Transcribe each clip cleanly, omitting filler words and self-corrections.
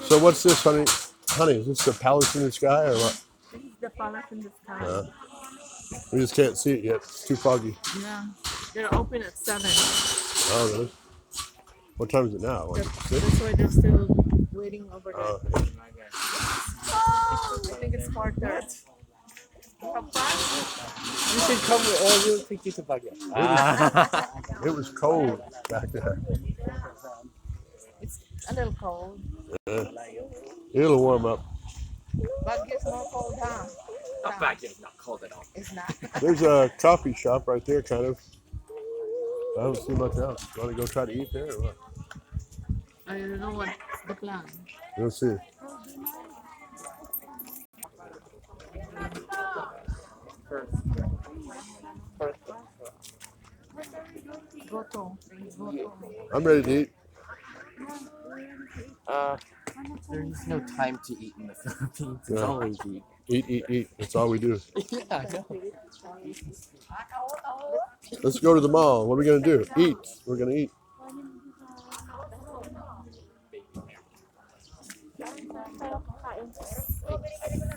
So what's this, honey? Honey, is this the palace in the sky or what? This is the palace in the sky. We just can't see it yet. It's too foggy. Yeah. They're open at 7. Oh, really? What time is it now? Like That's 6? why they're still waiting over there. Oh, I think it's quarter. Have fun? You should come with all we'll take you to Baguio. it was cold back there. It's a little cold. It'll warm up. Baguio's more cold, huh? Baguio is not cold at all. It's not. There's a coffee shop right there, kind of. I don't see much else. Want to go try to eat there or what? I don't know what's the plan. We'll see. Goto. I'm ready to eat. There is no time to eat in the Philippines. It's Yeah. always eat. Eat. That's all we do. Yeah, I know. Let's go to the mall. What are we going to do? Eat. We're going to eat.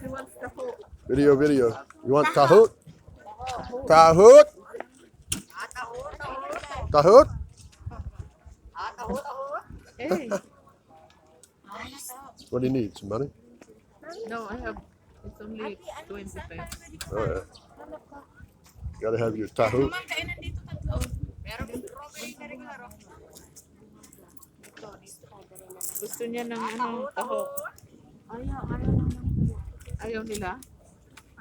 She wants the whole. Video. You want tahoot? Tahoot? Tahoot? Hey. What do you need? Some money? No, I have. It's only 20 pesos. All right. Gotta have your tahoot. Gusto niya ng taho. Ayaw nila?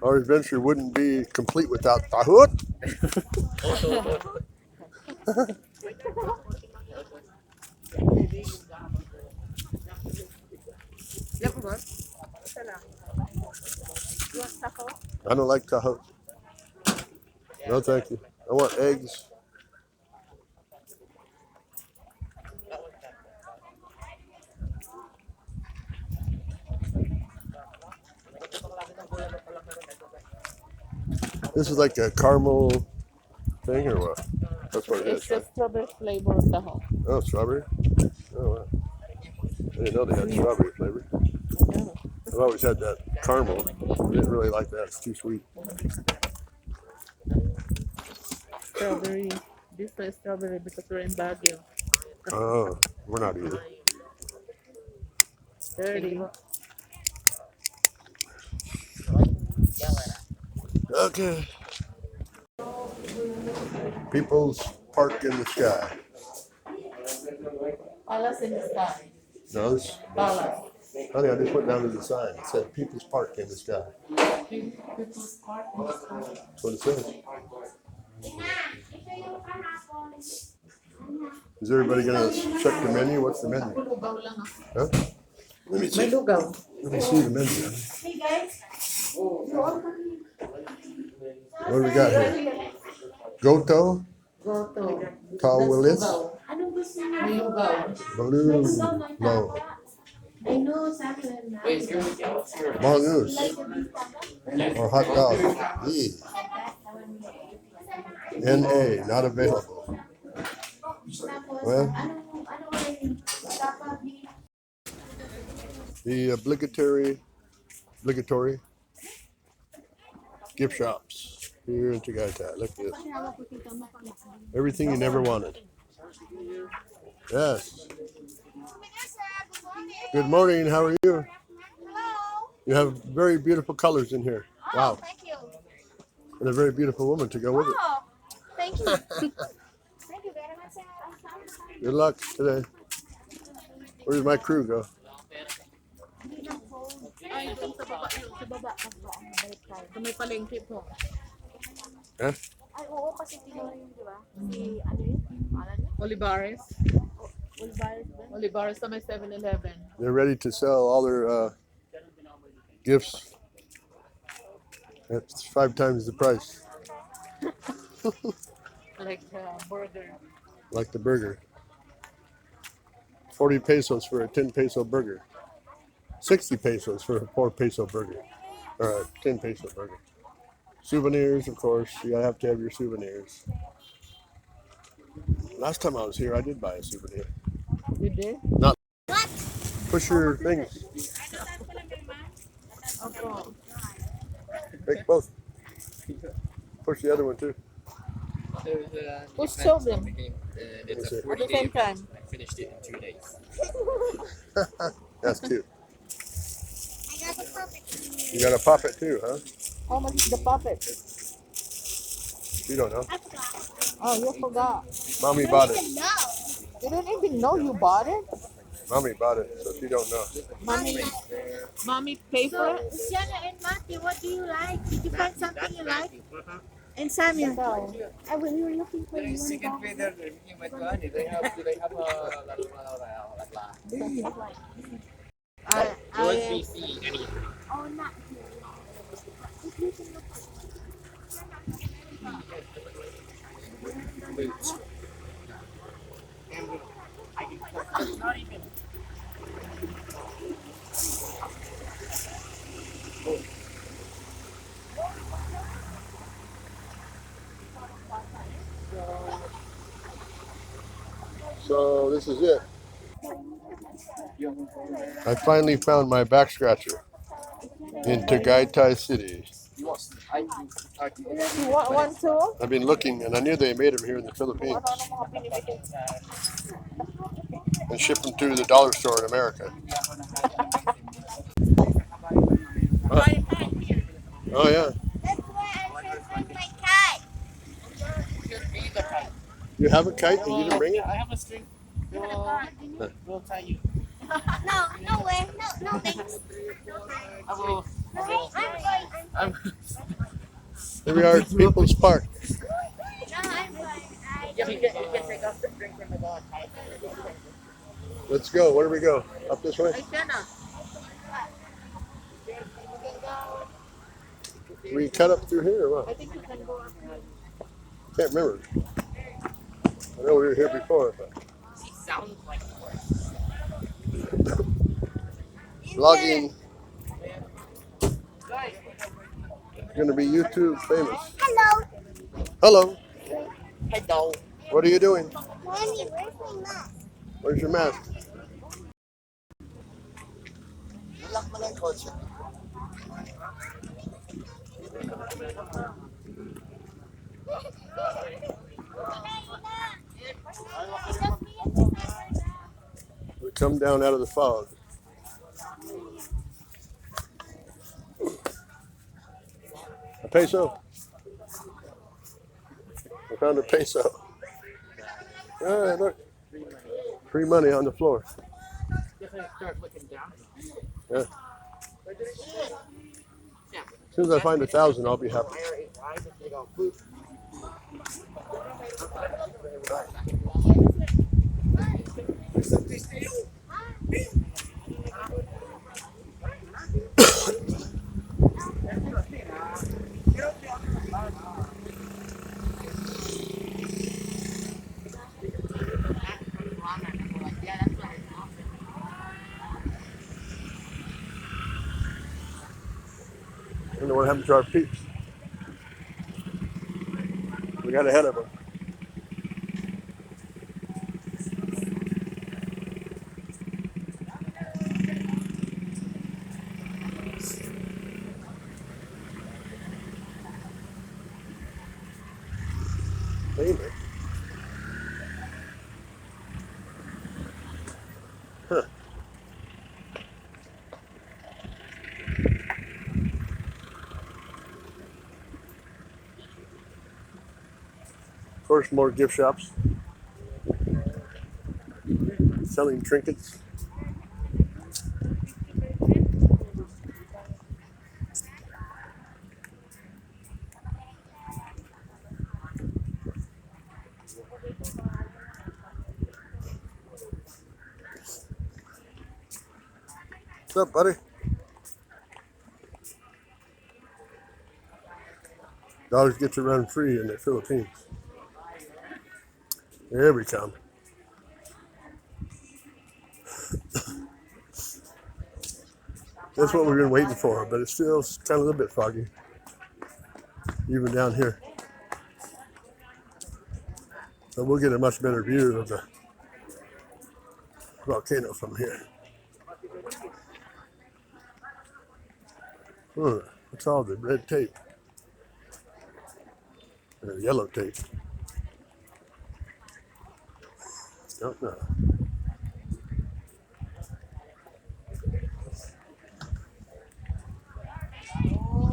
Our adventure wouldn't be complete without tahoot. I don't like tahoot. No, thank you. I want eggs. This is like a caramel thing or what? That's what it It's is. the Right? strawberry flavor taho. Oh, strawberry? Oh, wow. I didn't know they had strawberry flavor. I've always had that caramel. I didn't really like that. It's too sweet. Strawberry. This is strawberry because we're in Baguio. Oh, we're not either. 30. Okay. People's Park in the Sky. Palace in the sky. No, this, Palace. honey, I just went down to the sign. It said People's Park in the Sky. People's Park in the sky. That's what it says. Is everybody going to check the menu? What's the menu? Lugaw lang ako. Huh? Let me May see. lugaw. Let me see the menu. Hey guys. What do we got here? Goto, Goto. Taal, Anong gusto niyo? May lugaw. Balloon, no, I know, sabi na. Wait, what's your mongoose, Like a bita. or hot dog. E. N.A. Not available. Tapos, Well, ano rin? Tapa beef. the obligatory gift shops here in Tagaytay. Look at this. Everything you never wanted. Yes. Good morning. How are you? Hello. You have very beautiful colors in here. Wow. Thank you. And a very beautiful woman to go with it. Oh, thank you. Thank you very much. Good luck today. Where did my crew go? Ay, doon sa baba. Sa baba. Sa may palengke po. Huh? Ay, oo, kasi tinuro yun, di ba? Si, ano yun? Alam niyo? Olivares. Olivares ba? Olivares sa may 7-Eleven. They're ready to sell all their gifts at 5 times the price, Like burger. like the burger. 40 pesos for a 10 peso burger. 60 pesos for a 4 peso burger. Or a 10 peso burger. Souvenirs, of course. You have to have your souvenirs. Last time I was here, I did buy a souvenir. You did? Not. What? Push your thing. Opo. Make both. Push the other one too. Push two of them It's Let me a see. at 40 the same day. time. I finished it in 2 days. That's cute. I got the puppet. You got to pop it too, huh? How much is the puppet? You don't know. I forgot. Oh, you forgot. Mommy I bought don't it. even know. You don't even know you bought it? Mommy bought it, so she don't know. Mommy pay for So, it? Sienna and Matthew, what do you like? Did you find something you like? And Samuel, Ikaw. I will, you were looking for you Second want to feather, you might go on. They have I see anything. Oh, not here. If you can look. Boots. So this is it. I finally found my back scratcher in Tagaytay City. you want one too? I've been looking, and I knew they made them here in the Philippines Ano mga pinipili? and shipped them to the dollar store in America. Oh, oh yeah. That's why I said bring my cat. You have a kite and you didn't bring it? I have a string. We'll tie you. No, no way. No, no thanks. I will. No, I'm fine. I'm, Here we are at People's Park. No, I'm fine. you can take off the string from the dog. Let's go. Where do we go? Up this way? Ay, siya na. We cut up through here or I what? think you can go up here. Can't remember. I know we were here before, but She sounds like vlogging. Gonna be YouTube famous. Hello. Hello. hello. What are you doing? Mommy, where's my mask? Where's your mask? Lock mo lang kotse. We come down out of the fog. A peso. I found a peso. Ah, look. Free money on the floor. Start looking down. Yeah. As soon as I find 1,000, I'll be happy. Fire is wide if they go boop. I don't know what happened to our peeps. We got ahead of them. Hey, man. Huh. Of course, more gift shops selling trinkets. What's up, buddy? Dogs get to run free in the Philippines. Here we come. That's what we've been waiting for, but it's still kind of a little bit foggy, even down here. So we'll get a much better view of the volcano from here. What's all the red tape? Or yellow tape? Don't know.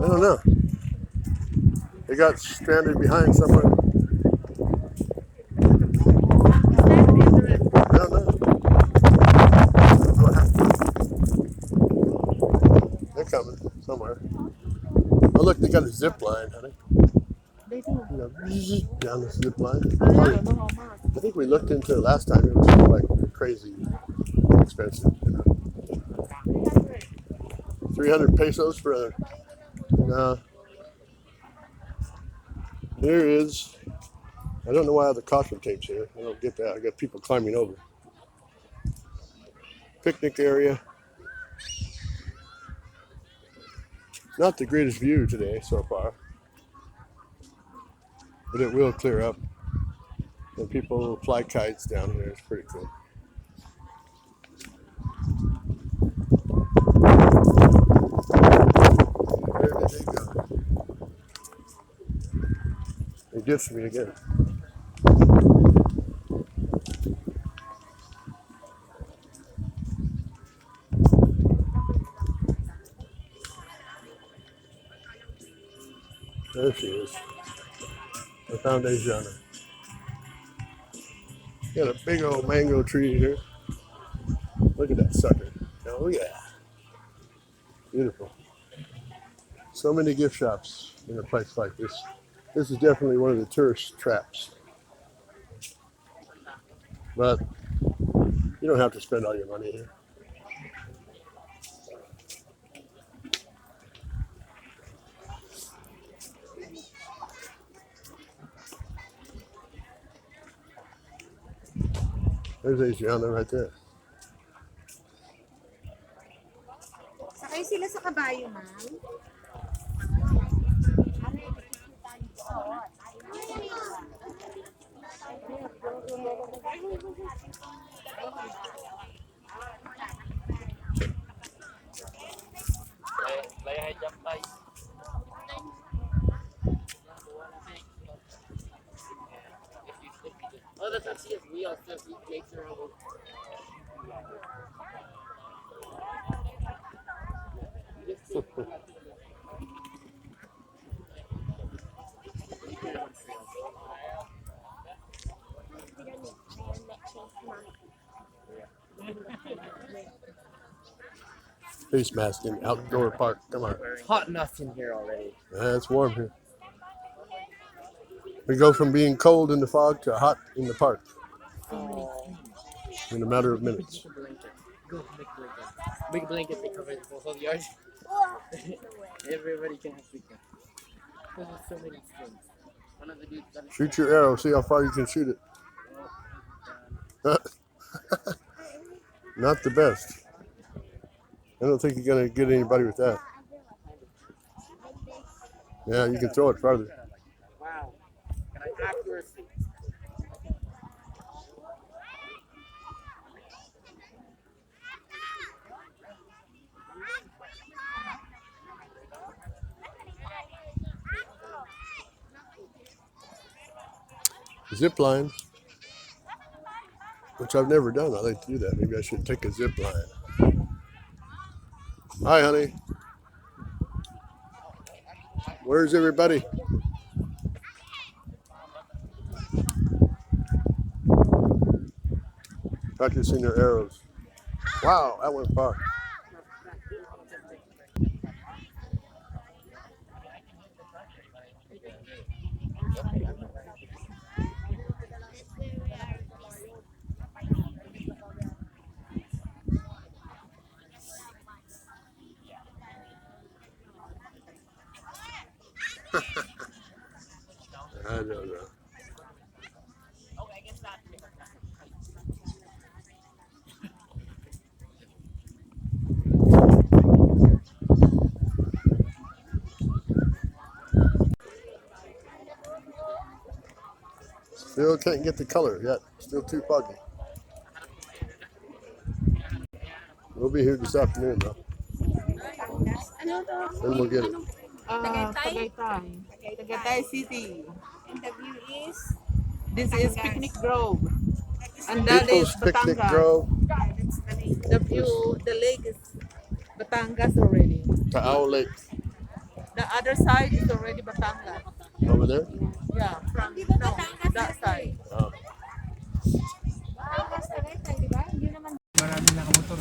I don't know. They got stranded behind somewhere. I don't know. What happened? They're coming somewhere. Oh look, they got a zip line, honey. They do. You know, down the zip line. I don't know how much. I think we looked into it last time. It was like crazy expensive. 300 pesos for a. No. Here is. I don't know why the caution tape's here. I don't get that. I got people climbing over. Picnic area. Not the greatest view today so far, but it will clear up. And people fly kites down here. It's pretty cool. Where did they go? They ditched me again. There she is. I found Asiana. Got a big old mango tree here. Look at that sucker. Oh yeah. Beautiful. So many gift shops in a place like this. This is definitely one of the tourist traps. But you don't have to spend all your money here. There's Asiana right there. Sakay sila sa kabayo, ma'am. Oh, that's actually his wheel, so he makes her own. Face mask in the outdoor park. Come on. It's hot enough in here already. It's warm here. We go from being cold in the fog to hot in the park in a matter of minutes. Make a blanket. Go make a blanket. Make a blanket, they cover the whole yard. Everybody can have blanket. There's so many things. One of the dudes got a Shoot your arrow. See how far you can shoot it. Not the best. I don't think you're going to get anybody with that. Yeah, you can throw it farther. wow. Can I accuracy? Zip line, which I've never done. I like to do that. Maybe I should take a zip line. Hi, honey. Where's everybody? Practicing their arrows. Wow, that went far. I don't know. Still can't get the color yet. Still too foggy. We'll be here this afternoon though. Ano to? Then we'll get it. Tagaytay? Tagaytay. Tagaytay City. And the view is? This is Picnic Grove. And that is People's Picnic Batangas. Grove. Yeah, that's the name. The view, the lake is Batangas already. Taal Lake. The other side is already Batangas. Over there? Yeah, from Di ba no, Batangas that dito side. eh? Oh. Batangas Tagaytay, di ba? Hindi naman. Maraming nakamotor.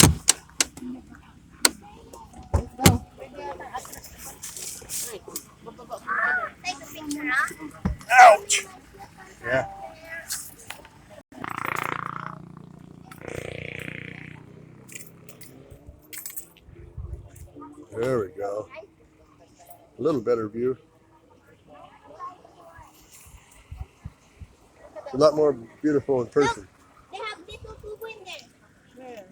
Take a picture, ha? Ouch! Yeah. There we go. A little better view. It's a lot more beautiful in person. They have little tubo in there. Where?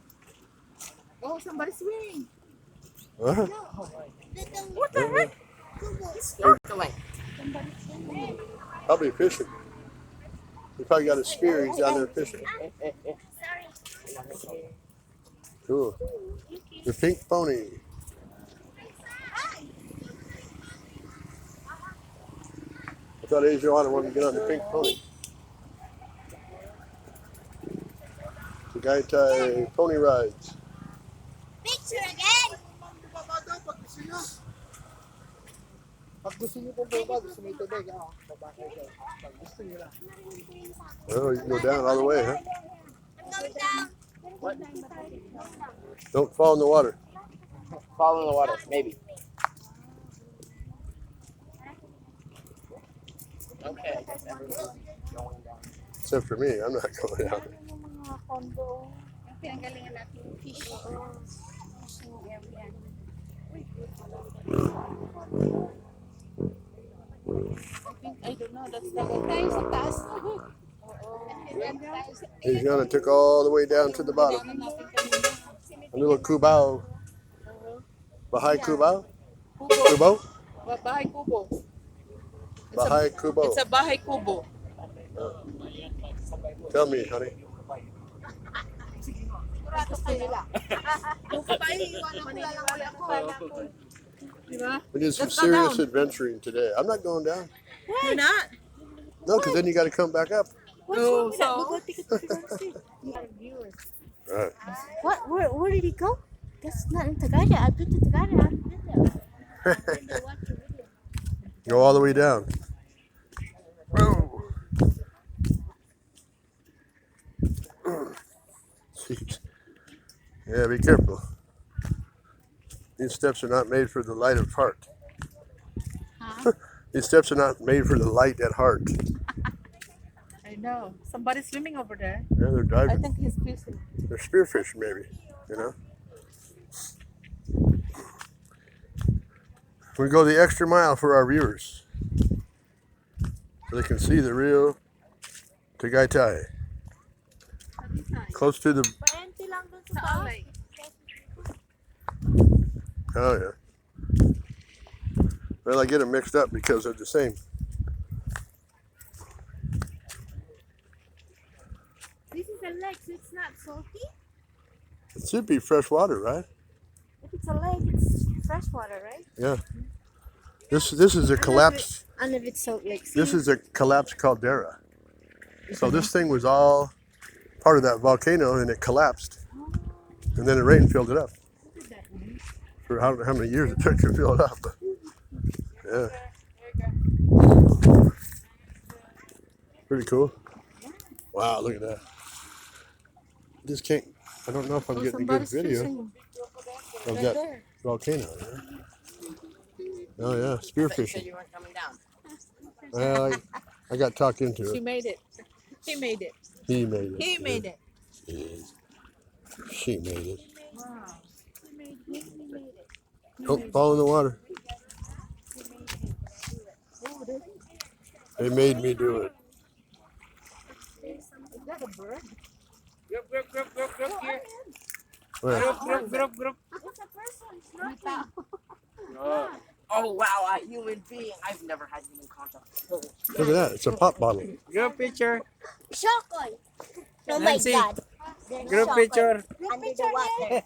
Oh, somebody's swimming. Huh? No. Little, what the heck? Tubo. Probably fishing. He probably got a spear. He's down there fishing. Sorry. Cool. The pink pony. I thought Adriana wanted to get on the pink pony. Tagaytay pony rides. Picture again. Pag gusto niyo pong baba, gusto niyo tubig, baba kayo. Pag gusto niyo lang. Oh, you can go down all the way, huh? I'm going down. Don't fall in the water. Fall in the water, maybe. Okay, I guess everyone's going down. Except for me, I'm not going down. Mga condo. Ang pinanggalingan natin yung fish. Fishing area. I don't know, that's Tayo sa taas. Adriana took all the way down to the bottom. A little kubao. Bahay kubao? Kubo? Bahay Kubo. Bahay kubo. It's a Bahay Kubo. Tell me, honey. Diba? We did some Let's go serious down. adventuring today. I'm not going down. You're not? No, because then you got to come back up. No, so. Right. What? Where did he go? That's not in Tagaytay. I've been to Tagaytay. I've been there. Go all the way down. Whoa. Jeez. Yeah, be careful. These steps are not made for the light of heart. Huh? These steps are not made for the light at heart. I know. Somebody's swimming over there. Yeah, they're I diving. think he's fishing. They're spearfish, maybe. You know. We go the extra mile for our viewers, so they can see the real Tagaytay. Close to the. Paente lang dun sa Taal taas. Lake. Oh yeah. Well, I get them mixed up because they're the same. This is a lake, so it's not salty. It should be fresh water, right? If it's a lake, it's fresh water, right? Yeah. This is a collapsed. And if it's salt lake, This is a collapsed caldera. So this thing was all part of that volcano, and it collapsed, and then the rain filled it up. For how many years it took to fill it up. Yeah. Pretty cool. Wow, look at that. Just can't. I don't know if I'm Oh, getting a good somebody's video fishing. of Right that there. volcano. Yeah. Oh yeah, You spearfishing. said you weren't coming down. Well, I got talked into She it. made it. He made it. He made it. He made it. She made it. Wow. Don't fall in the water. They made me do it. Is that a bird? Group here. Where? Group. it's a person. Oh wow, a human being. I've never had human contact. Look at that. It's a pop bottle. Group picture. Shokoy. Oh my Nancy. God. There's Group Shokoy picture. Under the water.